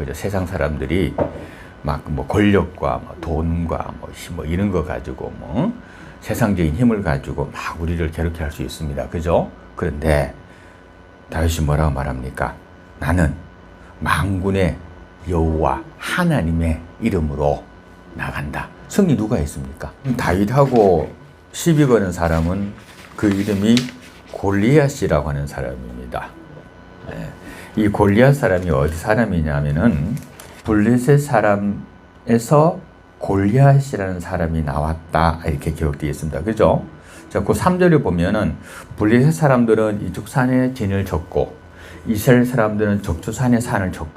그죠? 세상 사람들이 막 뭐 권력과 뭐 돈과 뭐 이런 거 가지고 뭐 세상적인 힘을 가지고 막 우리를 괴롭게 할 수 있습니다. 그죠? 그런데 다윗이 뭐라고 말합니까? 나는 만군의 여호와 하나님의 이름으로 나간다. 승리 누가 했습니까? 다윗하고 시비 거는 사람은 그 이름이 골리앗이라고 하는 사람입니다. 이 골리앗 사람이 어디 사람이냐면은 블레셋 사람에서 골리앗이라는 사람이 나왔다 이렇게 기록되어 있습니다. 그죠? 자, 그 3절을 보면은 블레셋 사람들은 이쪽 산에 진을 쳤고 이스라엘 사람들은 저쪽 산에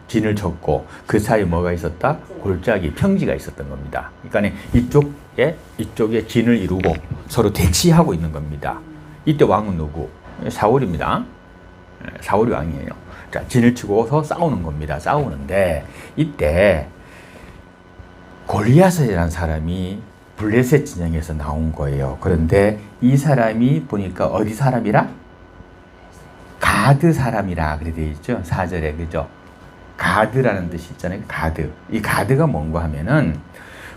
진을 쳤고 그 사이에 뭐가 있었다? 골짜기, 평지가 있었던 겁니다. 그러니까 이쪽에 진을 이루고 서로 대치하고 있는 겁니다. 이때 왕은 누구? 사울입니다. 사울이 왕이에요. 자, 진을 치고서 싸우는 겁니다. 싸우는데 이때 골리앗이라는 사람이 블레셋 진영에서 나온 거예요. 그런데 이 사람이 보니까 어디 사람이라? 가드 사람이라 그래 되어 있죠. 4절에 그죠? 가드라는 뜻이 있잖아요. 가드. 이 가드가 뭔가 하면은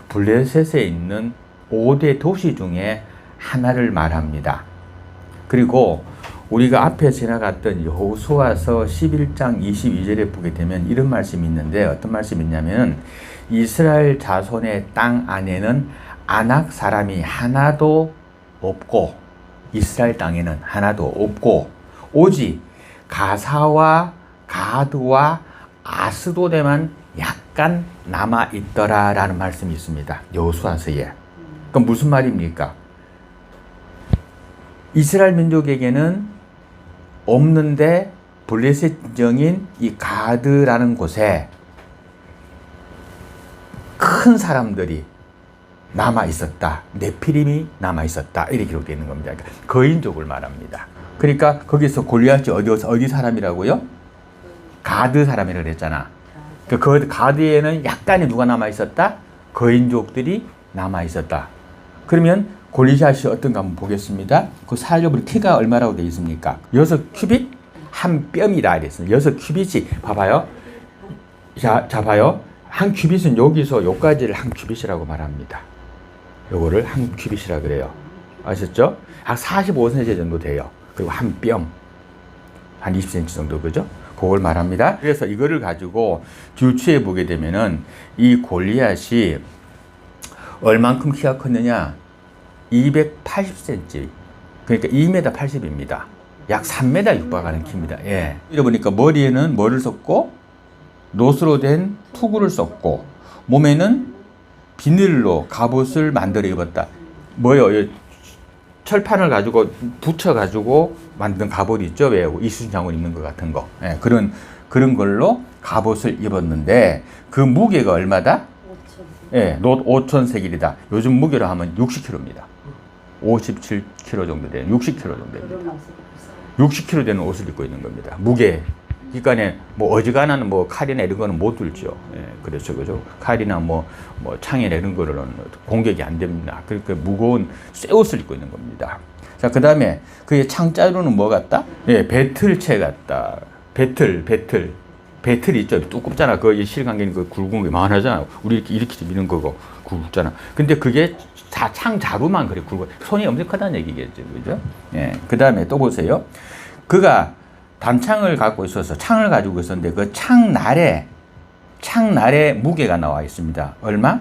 블레셋에 있는 5대 도시 중에 하나를 말합니다. 그리고 우리가 앞에 지나갔던 여호수아서 11장 22절에 보게 되면 이런 말씀이 있는데 어떤 말씀이 있냐면 이스라엘 자손의 땅 안에는 아낙 사람이 하나도 없고 이스라엘 땅에는 하나도 없고 오직 가사와 가드와 아스도데만 약간 남아있더라 라는 말씀이 있습니다. 여호수아서에. 그럼 무슨 말입니까? 이스라엘 민족에게는 없는데 블레셋 진영인 이 가드라는 곳에 큰 사람들이 남아있었다. 네피림이 남아있었다. 이렇게 기록되어 있는 겁니다. 그러니까 거인족을 말합니다. 그러니까 거기서 골리앗이 어디 사람이라고요? 가드 사람이라고 그랬잖아. 그 가드에는 약간의 누가 남아있었다? 거인족들이 남아있었다. 그러면 골리앗이 어떤가 한번 보겠습니다. 그 사려불 키가 얼마라고 되어 있습니까? 6 큐빗? 한 뼘이라 이랬습니다. 6 큐빗이 봐봐요. 자 봐요. 한 큐빗은 여기서 여기까지를 한 큐빗이라고 말합니다. 요거를 한 큐빗이라 그래요. 아셨죠? 한 45cm 정도 돼요. 그리고 한 뼘, 한 20cm 정도, 그죠? 그걸 말합니다. 그래서 이거를 가지고 주추해 보게 되면은 이 골리앗이 얼만큼 키가 컸느냐? 280cm. 그러니까 2m 80입니다. 약 3m 육박하는 키입니다. 예. 이러 보니까 머리에는 뭐를 썼고, 노스로 된 투구를 썼고, 몸에는 비늘로 갑옷을 만들어 입었다. 뭐요? 철판을 가지고 붙여가지고 만든 갑옷 있죠? 왜? 이순신 장군 입는 것 같은 거. 예, 그런 걸로 갑옷을 입었는데, 그 무게가 얼마다? 5,000세겔이다. 요즘 무게로 하면 60kg입니다. 57kg 정도 되는, 60kg 정도 됩니다. 60kg 되는 옷을 입고 있는 겁니다. 무게. 그러니까 뭐 어지간한 뭐 칼이나 이런 거는 못 들죠. 예, 그렇죠, 그죠? 칼이나 뭐 창이나 이런 거는 공격이 안 됩니다. 그러니까 무거운 쇠 옷을 입고 있는 겁니다. 자, 그 다음에 그의 창자루는 뭐 같다? 예, 배틀채 같다. 배틀 있죠? 두껍잖아. 그 실강경이 그 굵은 게 많아잖아. 우리 이렇게 미는 거고 굵잖아. 근데 그게 다 창자루만 그래 굵어. 손이 엄청 크다는 얘기겠죠, 그죠? 예, 그 다음에 또 보세요. 그가 단창을 갖고 있어서 창을 가지고 있었는데 그 창날에 무게가 나와 있습니다. 얼마?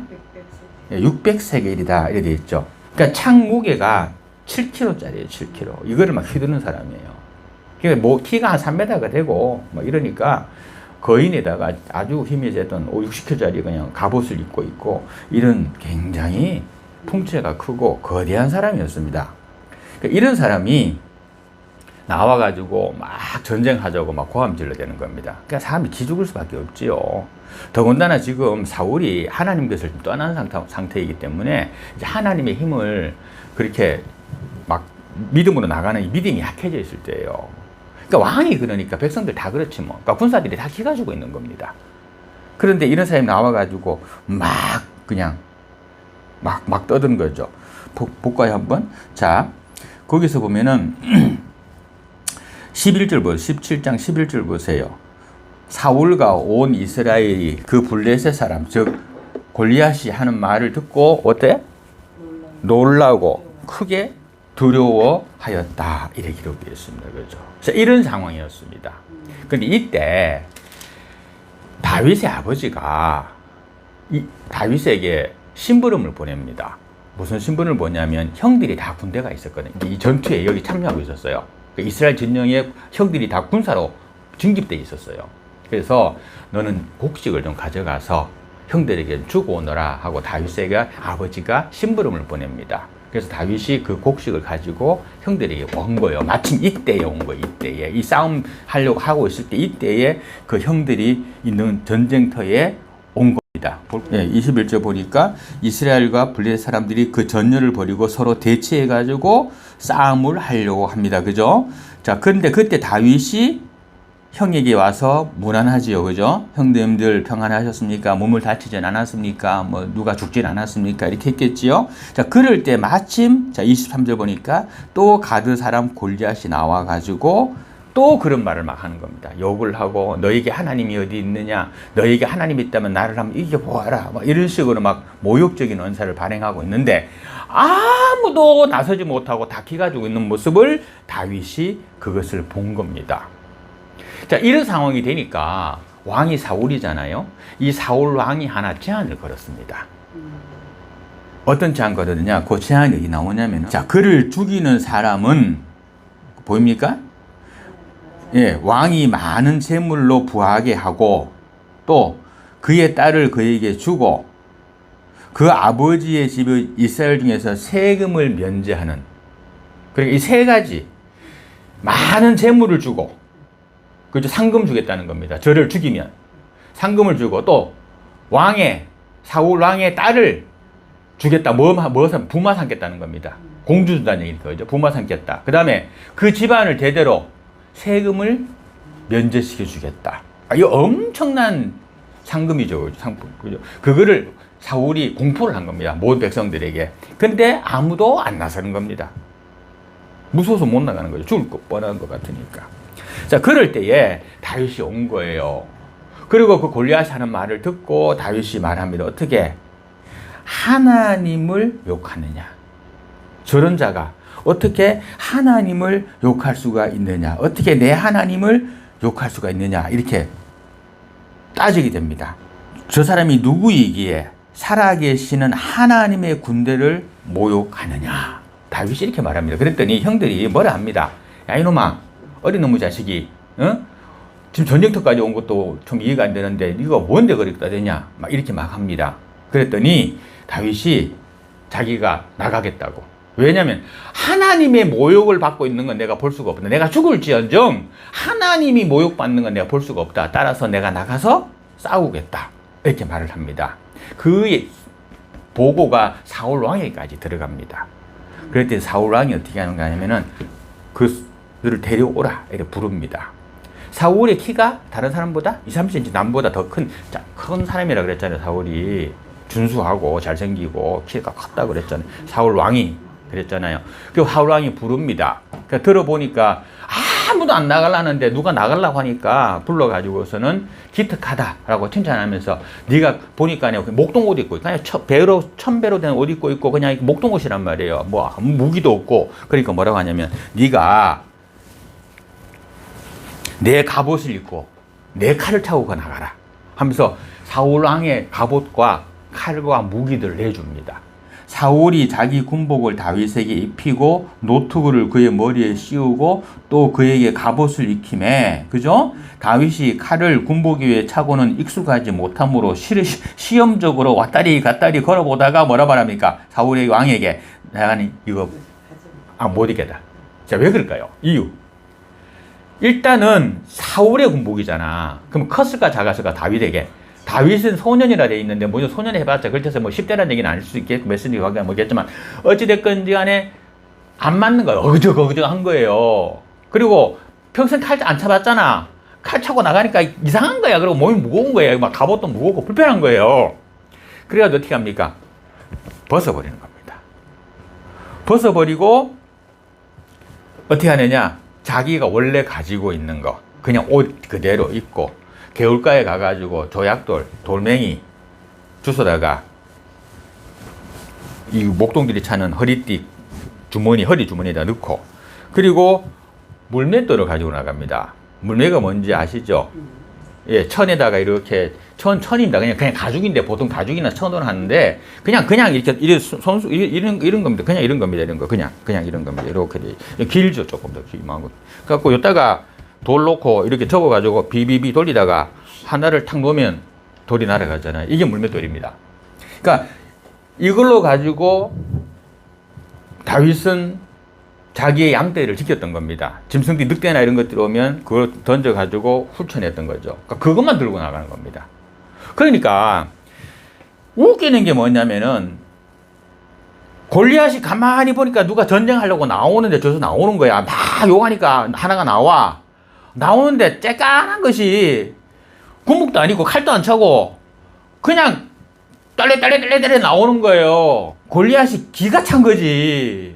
600세겔이다 이렇게 돼 있죠. 그러니까 창 무게가 7kg짜리예요. 7kg. 이거를 막 휘두르는 사람이에요. 그러니까 뭐 키가 한 3m가 되고 뭐 이러니까 거인에다가 아주 힘이 세던 60kg짜리 그냥 갑옷을 입고 있고 이런 굉장히 풍채가 크고 거대한 사람이었습니다. 그러니까 이런 사람이 나와가지고 막 전쟁하자고 막 고함질러 되는 겁니다. 그러니까 사람이 기죽을 수밖에 없지요. 더군다나 지금 사울이 하나님 것을 떠난 상태이기 때문에 이제 하나님의 힘을 그렇게 막 믿음으로 나가는 이 믿음이 약해져 있을 때예요. 그러니까 왕이 그러니까 백성들 다 그렇지 뭐. 그러니까 군사들이 다 기가지고 있는 겁니다. 그런데 이런 사람이 나와가지고 막 그냥 막 떠드는 거죠. 볼까요 한번? 자, 거기서 보면은 11절 보세요. 17장 11절 보세요. 사울과 온 이스라엘이 그 블레셋 사람 즉 골리앗이 하는 말을 듣고 어때? 놀라고 크게 두려워하였다. 이렇게 기록되어 있습니다. 그죠? 그래서 이런 상황이었습니다. 그런데 이때 다윗의 아버지가 다윗에게 심부름을 보냅니다. 무슨 심부름을 보냐면 형들이 다 군대가 있었거든요. 이 전투에 여기 참여하고 있었어요. 이스라엘 진영에 형들이 다 군사로 징집되어 있었어요. 그래서 너는 곡식을 좀 가져가서 형들에게 주고 오너라 하고 다윗에게 아버지가 심부름을 보냅니다. 그래서 다윗이 그 곡식을 가지고 형들에게 온 거예요. 마침 이때에 온 거예요. 이때에 이 싸움 하려고 하고 있을 때 이때에 그 형들이 있는 전쟁터에 온 겁니다. 21절 보니까 이스라엘과 블레셋 사람들이 그 전열을 벌이고 서로 대치해 가지고 싸움을 하려고 합니다. 그죠? 자, 그런데 그때 다윗이 형에게 와서 무난하지요. 그죠? 형님들 평안하셨습니까? 몸을 다치진 않았습니까? 뭐 누가 죽진 않았습니까? 이렇게 했겠지요. 자, 그럴 때 마침 자, 23절 보니까 또 가드 사람 골리앗이 나와 가지고 또 그런 말을 막 하는 겁니다. 욕을 하고 너에게 하나님이 어디 있느냐? 너에게 하나님이 있다면 나를 한번 이겨 보아라. 막 이런 식으로 막 모욕적인 언사를 발행하고 있는데 아무도 나서지 못하고 다키 가지고 있는 모습을 다윗이 그것을 본 겁니다. 자, 이런 상황이 되니까 왕이 사울이잖아요. 이 사울 왕이 하나 제안을 걸었습니다. 어떤 제안 걸었느냐? 그 제안이 여기 나오냐면, 자, 그를 죽이는 사람은 보입니까? 예, 왕이 많은 재물로 부하게 하고 또 그의 딸을 그에게 주고 그 아버지의 집의 이스라엘 중에서 세금을 면제하는, 그러니까 이 세 가지 많은 재물을 주고, 그죠? 상금 주겠다는 겁니다. 저를 죽이면 상금을 주고 또 사울 왕의 딸을 주겠다. 부마 삼겠다는 겁니다. 공주 준다는 얘기니까, 그죠? 부마 삼겠다. 그 다음에 그 집안을 대대로 세금을 면제시켜 주겠다. 이거 엄청난 상금이죠. 상품. 그죠? 그거를 사울이 공포를 한 겁니다. 모든 백성들에게. 근데 아무도 안 나서는 겁니다. 무서워서 못 나가는 거죠. 죽을 것 뻔한 것 같으니까. 자, 그럴 때에 다윗이 온 거예요. 그리고 그 골리앗이 하는 말을 듣고 다윗이 말합니다. 어떻게? 하나님을 욕하느냐? 저런 자가 어떻게 하나님을 욕할 수가 있느냐? 어떻게 내 하나님을 욕할 수가 있느냐? 이렇게 따지게 됩니다. 저 사람이 누구이기에 살아계시는 하나님의 군대를 모욕하느냐? 다윗이 이렇게 말합니다. 그랬더니 형들이 뭐라 합니다. 야, 이놈아, 어린 놈의 자식이, 지금 전쟁터까지 온 것도 좀 이해가 안 되는데 네가 뭔데 그렇게 되냐? 막 이렇게 막 합니다. 그랬더니 다윗이 자기가 나가겠다고. 왜냐하면 하나님의 모욕을 받고 있는 건 내가 볼 수가 없다. 내가 죽을지언정 하나님이 모욕받는 건 내가 볼 수가 없다. 따라서 내가 나가서 싸우겠다. 이렇게 말을 합니다. 그 보고가 사울 왕에게까지 들어갑니다. 그랬더니 사울 왕이 어떻게 하는가 하면은 그들을 데려오라 이렇게 부릅니다. 사울의 키가 다른 사람보다 20-30cm 남보다 더 큰 사람이라 그랬잖아요. 사울이 준수하고 잘생기고 키가 컸다 그랬잖아요. 사울 왕이 그랬잖아요. 그 사울 왕이 부릅니다. 그러니까 들어보니까 아무도 안 나가려는데 누가 나가려고 하니까 불러가지고서는 기특하다라고 칭찬하면서 네가 보니까 목동 옷 입고 그냥 천배로 된 옷 입고 있고 그냥 목동 옷이란 말이에요. 뭐 무기도 없고. 그러니까 뭐라고 하냐면 네가 내 갑옷을 입고 내 칼을 차고 나가라 하면서 사울 왕의 갑옷과 칼과 무기들을 내줍니다. 사울이 자기 군복을 다윗에게 입히고 노트구를 그의 머리에 씌우고 또 그에게 갑옷을 입히매, 그죠? 다윗이 칼을 군복 위에 차고는 익숙하지 못하므로 시험적으로 왔다리 갔다리 걸어보다가 뭐라 말합니까? 사울의 왕에게 내가 이거 못 이겠다. 자, 왜 그럴까요? 이유. 일단은 사울의 군복이잖아. 그럼 컸을까 작았을까? 다윗에게. 다윗은 소년이라 돼 있는데 뭐죠? 소년이 해봤자 그렇다고 뭐 10대라는 얘기는 아닐 수 있겠고 몇 살인지 확인 모르겠지만 어찌됐건 간에 안 맞는 거예요. 어그저그 한 거예요. 그리고 평생 칼 안 차봤잖아. 칼 차고 나가니까 이상한 거야. 그리고 몸이 무거운 거예요. 막 갑옷도 무겁고 불편한 거예요. 그래가지고 어떻게 합니까? 벗어버리는 겁니다. 벗어버리고 어떻게 하느냐? 자기가 원래 가지고 있는 거 그냥 옷 그대로 입고 개울가에 가가지고 조약돌, 돌멩이 주워다가 이 목동들이 차는 허리띠 주머니, 허리 주머니에다 넣고, 그리고 물맷돌을 가지고 나갑니다. 물매가 뭔지 아시죠? 예, 천에다가 이렇게, 천입니다. 그냥 가죽인데, 보통 가죽이나 천으로 하는데, 그냥 이렇게, 손수, 이런 겁니다. 그냥 이런 겁니다. 이런 거. 그냥 이런 겁니다. 이렇게 길죠. 조금 더 길고. 그래갖고, 요따가 돌 놓고 이렇게 접어가지고 비비비 돌리다가 하나를 탁 놓으면 돌이 날아가잖아요. 이게 물맷돌입니다. 그러니까, 이걸로 가지고 다윗은 자기의 양떼를 지켰던 겁니다. 짐승들이 늑대나 이런 것들이 오면 그걸 던져가지고 훑쳐냈던 거죠. 그러니까 그것만 들고 나가는 겁니다. 그러니까 웃기는 게 뭐냐면은 골리앗이 가만히 보니까 누가 전쟁하려고 나오는데 저기서 나오는 거야. 막 욕하니까 하나가 나오는데 쬐깐한 것이 군목도 아니고 칼도 안 차고 그냥 딸래 나오는 거예요. 골리앗이 기가 찬 거지.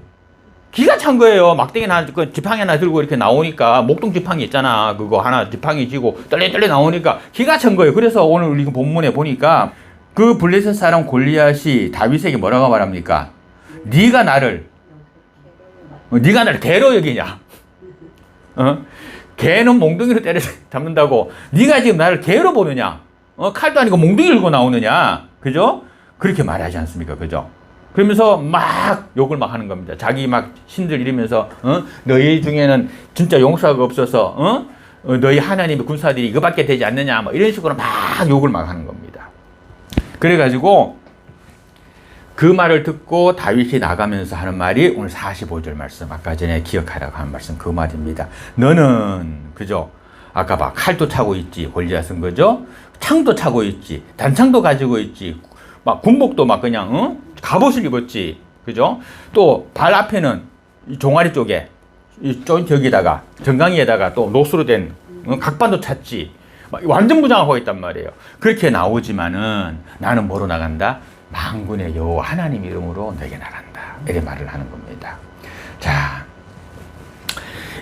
기가 찬 거예요. 막대기 하나, 그 지팡이 하나 들고 이렇게 나오니까, 목동 지팡이 있잖아. 그거 하나 지팡이 쥐고 떨레 나오니까 기가 찬 거예요. 그래서 오늘 우리 본문에 보니까 그 블레셋 사람 골리앗이 다윗에게 뭐라고 말합니까? 네가 나를 개로 여기냐? 개는 몽둥이로 때려 잡는다고 네가 지금 나를 개로 보느냐? 칼도 아니고 몽둥이를 들고 나오느냐? 그죠? 그렇게 말하지 않습니까? 그죠? 그러면서 막 욕을 막 하는 겁니다. 자기 막 신들 이러면서 너희 중에는 진짜 용사가 없어서 너희 하나님의 군사들이 이거밖에 되지 않느냐 뭐 이런 식으로 막 욕을 막 하는 겁니다. 그래가지고 그 말을 듣고 다윗이 나가면서 하는 말이 오늘 45절 말씀, 아까 전에 기억하라고 하는 말씀 그 말입니다. 너는 그죠? 아까 봐 칼도 차고 있지 골리앗은 그죠? 창도 차고 있지 단창도 가지고 있지 막 군복도 막 그냥 갑옷을 입었지 그죠? 또 발 앞에는 이 종아리 쪽에 이 조인트 여기다가 정강이에다가 또 노스로 된 각반도 찼지 완전 무장하고 있단 말이에요. 그렇게 나오지만은 나는 뭐로 나간다? 만군의 여호와 하나님 이름으로 내게 나간다 이렇게 말을 하는 겁니다. 자,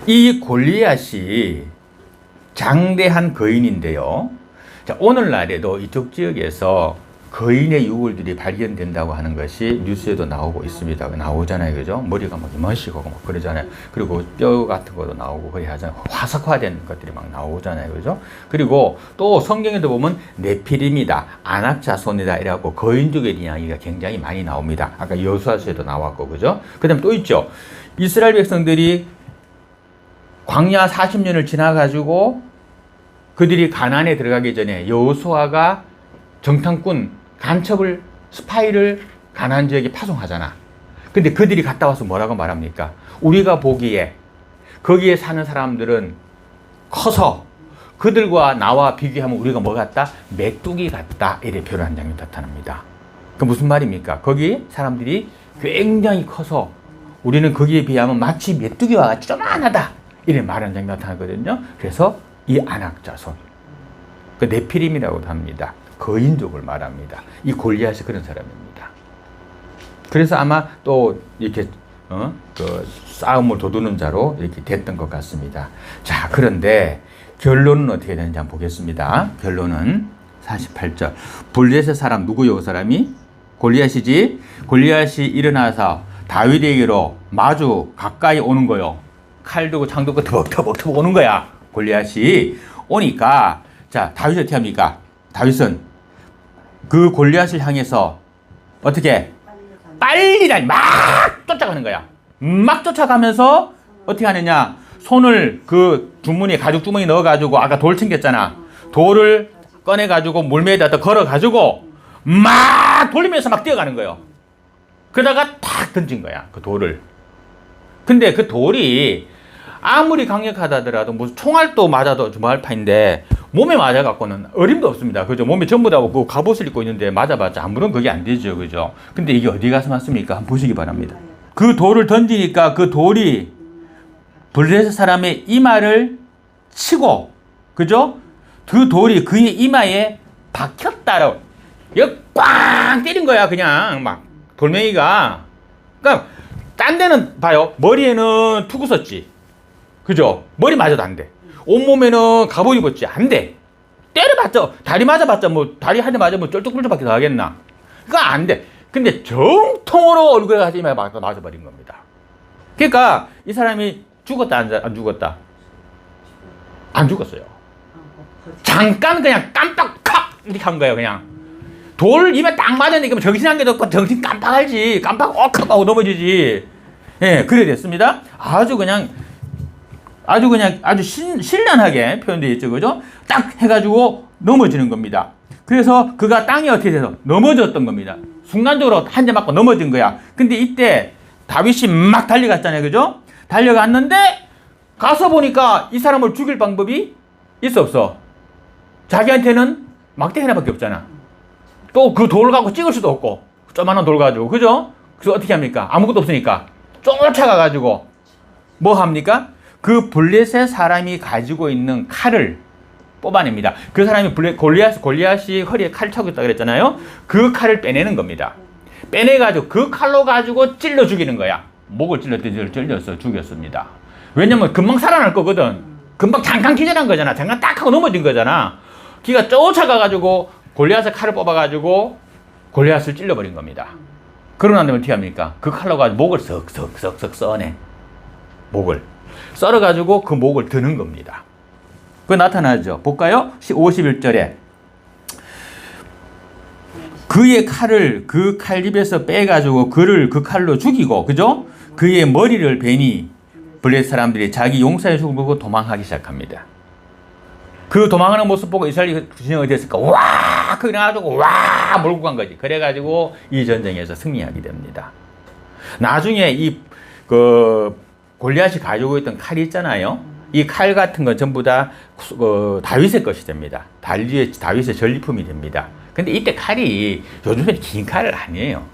이 골리앗이 장대한 거인인데요. 자, 오늘날에도 이쪽 지역에서 거인의 유골들이 발견된다고 하는 것이 뉴스에도 나오고 있습니다. 나오잖아요. 그죠? 머리가 막 이만시고 막 그러잖아요. 그리고 뼈 같은 것도 나오고 그래 하잖아요. 화석화된 것들이 막 나오잖아요. 그죠? 그리고 또 성경에도 보면 네피림이다, 아낙자손이다 이라고 거인족의 이야기가 굉장히 많이 나옵니다. 아까 여호수아서에도 나왔고 그죠? 그다음 또 있죠. 이스라엘 백성들이 광야 40년을 지나가지고 그들이 가나안에 들어가기 전에 여호수아가 정탐꾼 간첩을 스파이를 가나안 지역에 파송하잖아. 근데 그들이 갔다 와서 뭐라고 말합니까? 우리가 보기에 거기에 사는 사람들은 커서 그들과 나와 비교하면 우리가 뭐 같다? 메뚜기 같다. 이렇게 표현한 장면이 나타납니다. 그 무슨 말입니까? 거기 사람들이 굉장히 커서 우리는 거기에 비하면 마치 메뚜기와 같이 조만하다. 이렇게 말하는 장면이 나타나거든요. 그래서 이 아낙자손, 그 네피림이라고도 합니다. 거인족을 말합니다. 이 골리앗이 그런 사람입니다. 그래서 아마 또 이렇게 그 싸움을 도두는 자로 이렇게 됐던 것 같습니다. 자, 그런데 결론은 어떻게 되는지 한번 보겠습니다. 결론은 48절. 블레셋 사람 누구요? 그 사람이 골리앗이지. 골리앗이 일어나서 다윗에게로 마주 가까이 오는 거요. 칼 들고 창 들고 터벅터벅 오는 거야. 골리앗이 오니까 자, 다윗이 어떻게 합니까? 다윗은 그 골리앗을 향해서 어떻게 빨리 막 쫓아가는 거야. 막 쫓아가면서 어떻게 하느냐? 손을 그 주머니에 가죽 주머니 넣어가지고 아까 돌 챙겼잖아. 돌을 꺼내가지고 물매에다 걸어가지고 막 돌리면서 막 뛰어가는 거예요. 그러다가 탁 던진 거야. 그 돌을. 근데 그 돌이 아무리 강력하다 하더라도 무슨 총알도 맞아도 주말 파인데 몸에 맞아갖고는 어림도 없습니다. 그죠? 몸에 전부 다 그 갑옷을 입고 있는데 맞아봤자 아무런 그게 안 되죠. 그죠? 근데 이게 어디 가서 맞습니까? 한번 보시기 바랍니다. 그 돌을 던지니까 그 돌이 블레셋 사람의 이마를 치고, 그죠? 그 돌이 그의 이마에 박혔다라고. 이거 꽝 때린 거야. 그냥 막 돌멩이가. 그러니까 딴 데는 봐요. 머리에는 투구 썼지. 그죠? 머리 맞아도 안 돼. 온몸에는 갑옷 입었지. 안 돼. 때려봤자, 다리 맞아봤자 뭐, 다리 한 대 맞으면 뭐 쩔뚝불뚝밖에 더 하겠나? 그거 안 돼. 근데 정통으로 얼굴에 가서 이마에 맞아버린 겁니다. 그러니까 이 사람이 죽었다, 안 죽었다? 안 죽었어요. 잠깐 그냥 깜빡, 칵! 이렇게 한 거예요, 그냥. 돌 입에 딱 맞았는데, 그럼 정신 한 개도 없고, 정신 깜빡하지. 깜빡, 억! 하고 넘어지지. 예, 그래 됐습니다. 아주 신란하게 표현되어 있죠, 그죠? 딱 해가지고 넘어지는 겁니다. 그래서 그가 땅에 어떻게 돼서 넘어졌던 겁니다. 순간적으로 한 대 맞고 넘어진 거야. 근데 이때 다윗이 막 달려갔잖아요, 그죠? 달려갔는데, 가서 보니까 이 사람을 죽일 방법이 있어, 없어? 자기한테는 막대 하나밖에 없잖아. 또 그 돌 갖고 찍을 수도 없고, 조그마한 돌 가지고, 그죠? 그래서 어떻게 합니까? 아무것도 없으니까. 쫓아가가지고, 뭐 합니까? 그 블레셋 사람이 가지고 있는 칼을 뽑아냅니다. 그 사람이 골리앗이 허리에 칼을 차고 있다 그랬잖아요. 그 칼을 빼내는 겁니다. 빼내가지고 그 칼로 가지고 찔러 죽이는 거야. 목을 찔러서 죽였습니다. 왜냐면 금방 살아날 거거든. 금방 잠깐 기절한 거잖아. 잠깐 딱 하고 넘어진 거잖아. 기가 쫓아가가지고 골리앗의 칼을 뽑아가지고 골리앗을 찔러버린 겁니다. 그러고 난 다음에 어떻게 합니까? 그 칼로 가지고 목을 석석석석 써내. 목을. 썰어가지고 그 목을 드는 겁니다. 그거 나타나죠. 볼까요? 51절에. 그의 칼을 그 칼집에서 빼가지고 그를 그 칼로 죽이고, 그죠? 그의 머리를 베니 블레셋 사람들이 자기 용사의 죽음을 보고 도망하기 시작합니다. 그 도망하는 모습 보고 이스라엘이 진영이 됐을까? 와! 그래가지고 와! 몰고 간 거지. 그래가지고 이 전쟁에서 승리하게 됩니다. 나중에 골리앗이 가지고 있던 칼이 있잖아요. 이 칼 같은 건 전부 다 다윗의 것이 됩니다. 다윗의 전리품이 됩니다. 근데 이때 칼이 요즘처럼 긴 칼은 아니에요.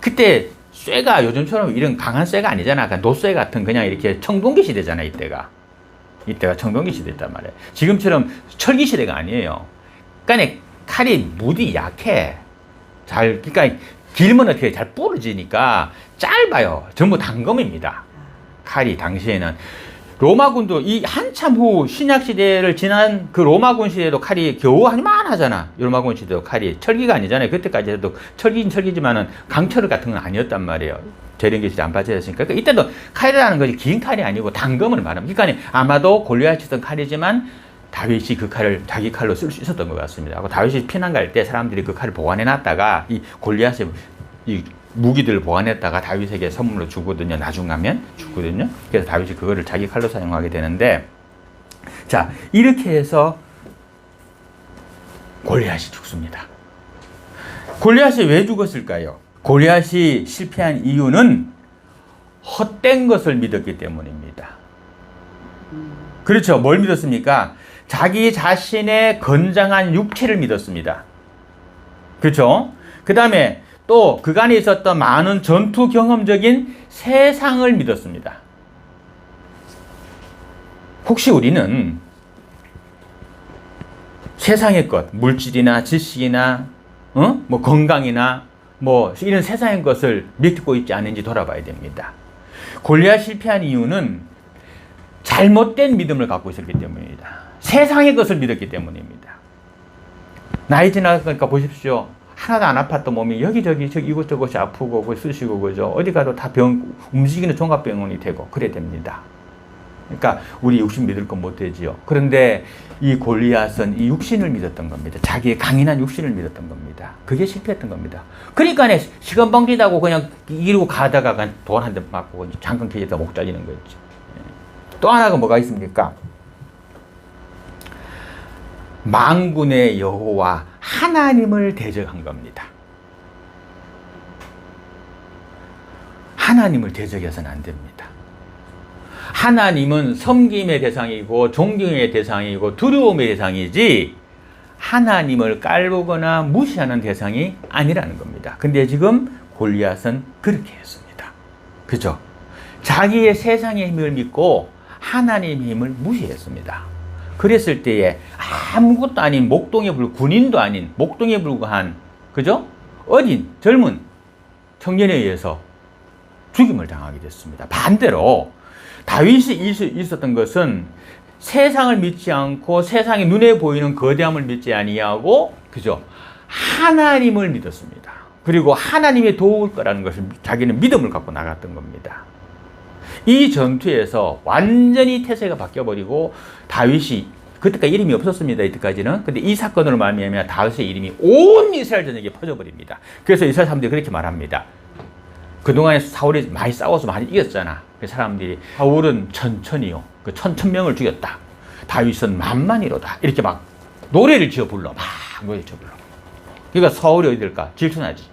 그때 쇠가 요즘처럼 이런 강한 쇠가 아니잖아. 그러니까 노쇠 같은 그냥 이렇게 청동기 시대잖아, 이때가. 이때가 청동기 시대였단 말이에요. 지금처럼 철기 시대가 아니에요. 그러니까 칼이 무디 약해. 그러니까 길면 어떻게 잘 부러지니까 짧아요. 전부 단검입니다. 칼이 당시에는. 로마군도 이 한참 후 신약 시대를 지난 그 로마군 시대도 칼이 겨우 할만하잖아. 로마군 시대도 칼이 철기가 아니잖아요. 그때까지 해도 철기는 철기지만은 강철 같은 건 아니었단 말이에요. 재련기 시대 안 빠져있으니까. 그러니까 이때도 칼이라는 것이 긴 칼이 아니고 단검을 말합니다. 그러니까 아마도 골리앗이 쓰던 칼이지만 다윗이 그 칼을 자기 칼로 쓸 수 있었던 것 같습니다. 다윗이 피난 갈 때 사람들이 그 칼을 보관해 놨다가 이 골리앗의 이 무기들을 보관했다가 다윗에게 선물로 주거든요. 나중 가면 주거든요. 그래서 다윗이 그거를 자기 칼로 사용하게 되는데, 자, 이렇게 해서 골리앗이 죽습니다. 골리앗이 왜 죽었을까요? 골리앗이 실패한 이유는 헛된 것을 믿었기 때문입니다. 그렇죠. 뭘 믿었습니까? 자기 자신의 건장한 육체를 믿었습니다. 그렇죠? 그 다음에 또 그간에 있었던 많은 전투 경험적인 세상을 믿었습니다. 혹시 우리는 세상의 것, 물질이나 지식이나 뭐 건강이나 뭐 이런 세상의 것을 믿고 있지 않은지 돌아봐야 됩니다. 골리앗 실패한 이유는 잘못된 믿음을 갖고 있었기 때문입니다. 세상의 것을 믿었기 때문입니다. 나이 지나니까 보십시오. 하나도 안 아팠던 몸이 여기저기 이곳저곳이 아프고 쑤시고 그죠. 어디 가도 다 움직이는 종합병원이 되고 그래 됩니다. 그러니까 우리 육신 믿을 건 못 되지요. 그런데 이 골리앗은 이 육신을 믿었던 겁니다. 자기의 강인한 육신을 믿었던 겁니다. 그게 실패했던 겁니다. 그러니까 시건방지다고 그냥 이러고 가다가 돌 한 대 맞고 잠깐 계시다 목 잘리는 거였죠. 또 하나가 뭐가 있습니까? 만군의 여호와 하나님을 대적한 겁니다. 하나님을 대적해서는 안 됩니다. 하나님은 섬김의 대상이고 존경의 대상이고 두려움의 대상이지 하나님을 깔보거나 무시하는 대상이 아니라는 겁니다. 근데 지금 골리앗은 그렇게 했습니다. 그죠? 자기의 세상의 힘을 믿고 하나님의 힘을 무시했습니다. 그랬을 때에 아무것도 아닌 군인도 아닌 목동에 불과한, 그죠? 어린, 젊은 청년에 의해서 죽임을 당하게 됐습니다. 반대로 다윗이 있었던 것은 세상을 믿지 않고 세상에 눈에 보이는 거대함을 믿지 아니하고, 그죠? 하나님을 믿었습니다. 그리고 하나님이 도울 거라는 것을 자기는 믿음을 갖고 나갔던 겁니다. 이 전투에서 완전히 태세가 바뀌어버리고 다윗이 그때까지 이름이 없었습니다. 이때까지는. 근데 이 사건으로 말미암아 다윗의 이름이 온 이스라엘 전역에 퍼져버립니다. 그래서 이스라엘 사람들이 그렇게 말합니다. 그동안에 사울이 많이 싸워서 많이 이겼잖아. 그 사람들이 사울은 천천히요. 그 천명을 죽였다. 다윗은 만만이로다. 이렇게 막 노래를 지어 불러. 막 노래 지어 불러. 그러니까 사울이 어디 될까? 질투나지.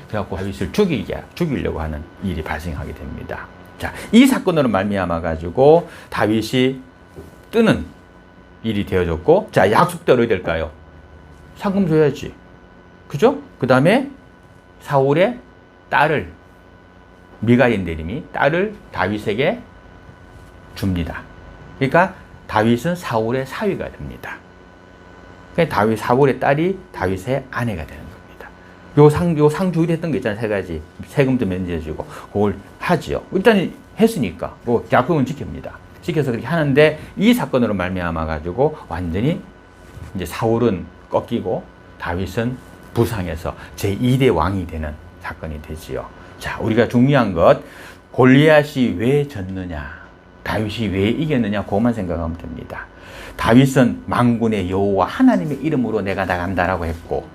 그래갖고 다윗을 죽이려고 하는 일이 발생하게 됩니다. 자, 이 사건으로 말미암아 가지고 다윗이 뜨는 일이 되어졌고, 자, 약속대로 어디 될까요? 상금 줘야지. 그죠? 그 다음에 사울의 딸을, 미가인 대림이 딸을 다윗에게 줍니다. 그러니까 다윗은 사울의 사위가 됩니다. 그러니까 사울의 딸이 다윗의 아내가 되는 겁니다. 요 상 주기로 했던 게 있잖아요. 세 가지. 세금도 면제해주고, 그걸 하지요. 일단 했으니까, 뭐, 약속은 지킵니다. 지켜서 그렇게 하는데, 이 사건으로 말미암아 가지고, 완전히, 이제 사울은 꺾이고, 다윗은 부상해서 제2대 왕이 되는 사건이 되지요. 자, 우리가 중요한 것, 골리앗이 왜 졌느냐, 다윗이 왜 이겼느냐, 그것만 생각하면 됩니다. 다윗은 만군의 여호와 하나님의 이름으로 내가 나간다라고 했고,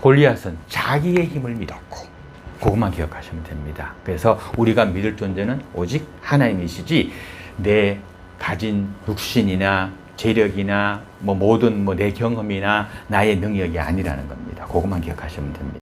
골리앗은 자기의 힘을 믿었고, 그것만 기억하시면 됩니다. 그래서 우리가 믿을 존재는 오직 하나님이시지, 내 가진 육신이나 재력이나 모든 내 경험이나 나의 능력이 아니라는 겁니다. 그것만 기억하시면 됩니다.